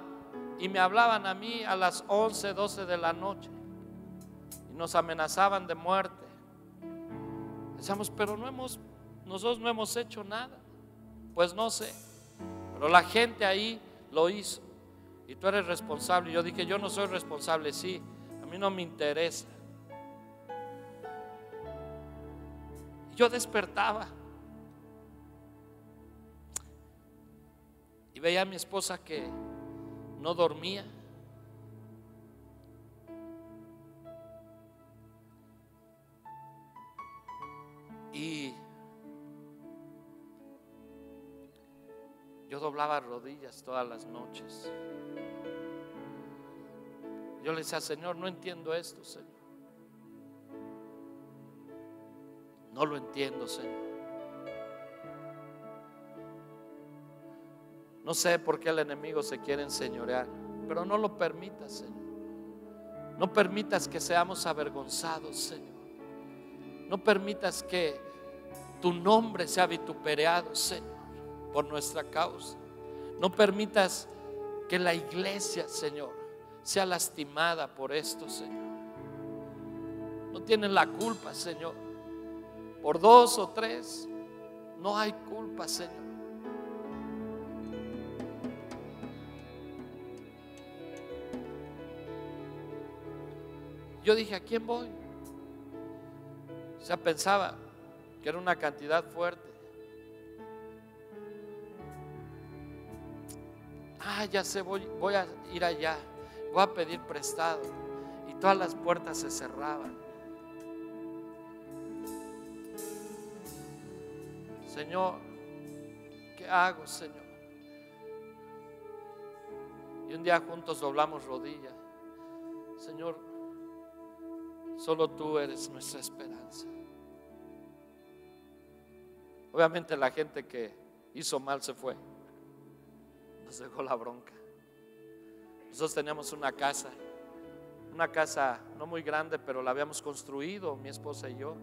Speaker 1: y me hablaban a mí a las 11, 12 de la noche y nos amenazaban de muerte. Decíamos: pero nosotros no hemos hecho nada. Pues no sé, pero la gente ahí lo hizo y tú eres responsable. Y yo dije: yo no soy responsable. Sí, a mí no me interesa. Y yo despertaba y veía a mi esposa que no dormía. Y yo doblaba rodillas todas las noches. Yo le decía: Señor, no entiendo esto, Señor. No lo entiendo, Señor. No sé por qué el enemigo se quiere enseñorear, pero no lo permitas, Señor. No permitas que seamos avergonzados, Señor. No permitas que tu nombre sea vituperado, Señor, por nuestra causa. No permitas que la iglesia, Señor, sea lastimada por esto, Señor. No tienen la culpa, Señor. Por 2 o 3 no hay culpa, Señor. Yo dije, ¿a quién voy? O sea, pensaba que era una cantidad fuerte. Ya sé, voy a ir allá, voy a pedir prestado. Y todas las puertas se cerraban. Señor, ¿qué hago, Señor? Y un día juntos doblamos rodillas. Señor, solo tú eres nuestra esperanza. Obviamente la gente que hizo mal se fue. Nos dejó la bronca. Nosotros teníamos una casa no muy grande, pero la habíamos construido mi esposa y yo.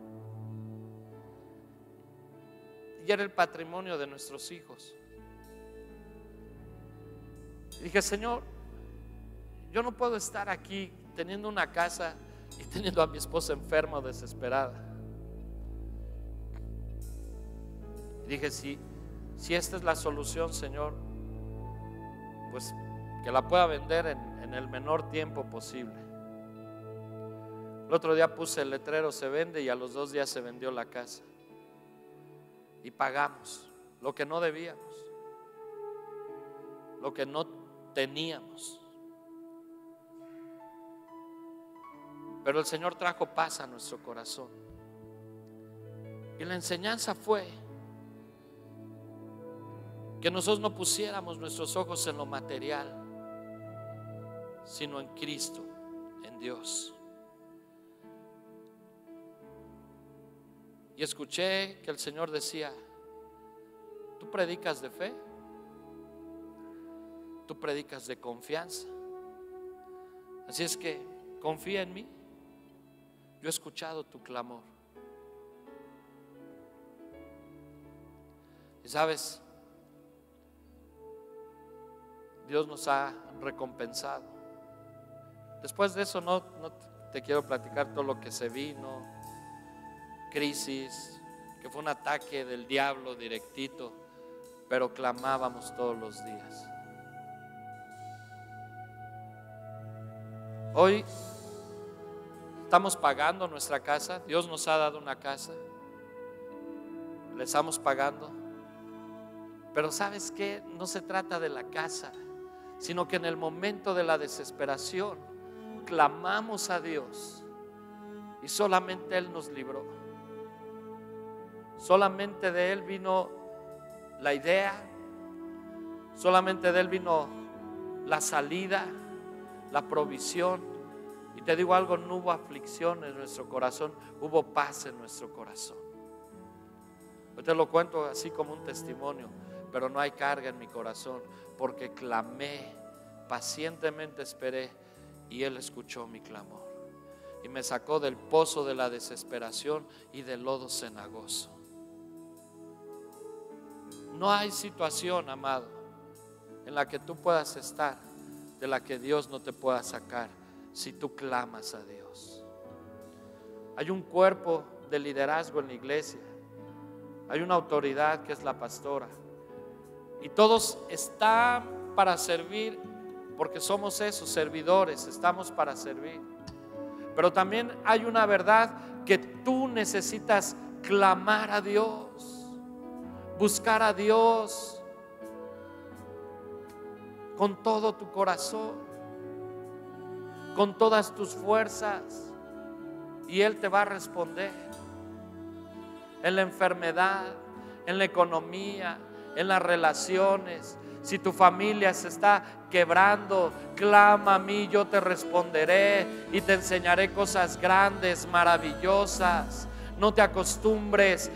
Speaker 1: Y era el patrimonio de nuestros hijos. Y dije, Señor, yo no puedo estar aquí teniendo una casa y teniendo a mi esposa enferma o desesperada. Y dije, si esta es la solución, Señor, pues que la pueda vender en el menor tiempo posible. El otro día puse el letrero, se vende, y a los 2 días se vendió la casa. Y pagamos lo que no debíamos, lo que no teníamos. Pero el Señor trajo paz a nuestro corazón. Y la enseñanza fue que nosotros no pusiéramos nuestros ojos en lo material, sino en Cristo, en Dios. Y escuché que el Señor decía, ¿tú predicas de fe? ¿Tú predicas de confianza? Así es que confía en mí. Yo he escuchado tu clamor. Y sabes, Dios nos ha recompensado. Después de eso no te quiero platicar todo lo que se vino, crisis, que fue un ataque del diablo directito, pero clamábamos todos los días. Hoy estamos pagando nuestra casa. Dios nos ha dado una casa, le estamos pagando. Pero ¿sabes qué? No se trata de la casa, sino que en el momento de la desesperación clamamos a Dios y solamente Él nos libró. Solamente de Él vino la idea, solamente de Él vino la salida, la provisión. Y te digo algo, no hubo aflicción en nuestro corazón, hubo paz en nuestro corazón. Yo te lo cuento así como un testimonio, pero no hay carga en mi corazón, porque clamé, pacientemente esperé, y Él escuchó mi clamor y me sacó del pozo de la desesperación y del lodo cenagoso. No hay situación, amado, en la que tú puedas estar, de la que Dios no te pueda sacar si tú clamas a Dios. Hay un cuerpo de liderazgo en la iglesia, hay una autoridad que es la pastora, y todos están para servir, porque somos esos servidores, estamos para servir. Pero también hay una verdad que tú necesitas clamar a Dios, buscar a Dios con todo tu corazón, con todas tus fuerzas, y Él te va a responder. En la enfermedad, en la economía, en las relaciones. Si tu familia se está quebrando, clama a mí, yo te responderé y te enseñaré cosas grandes, maravillosas. No te acostumbres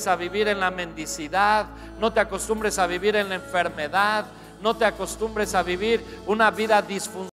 Speaker 1: a vivir en la mendicidad, no te acostumbres a vivir en la enfermedad, no te acostumbres a vivir una vida disfuncional.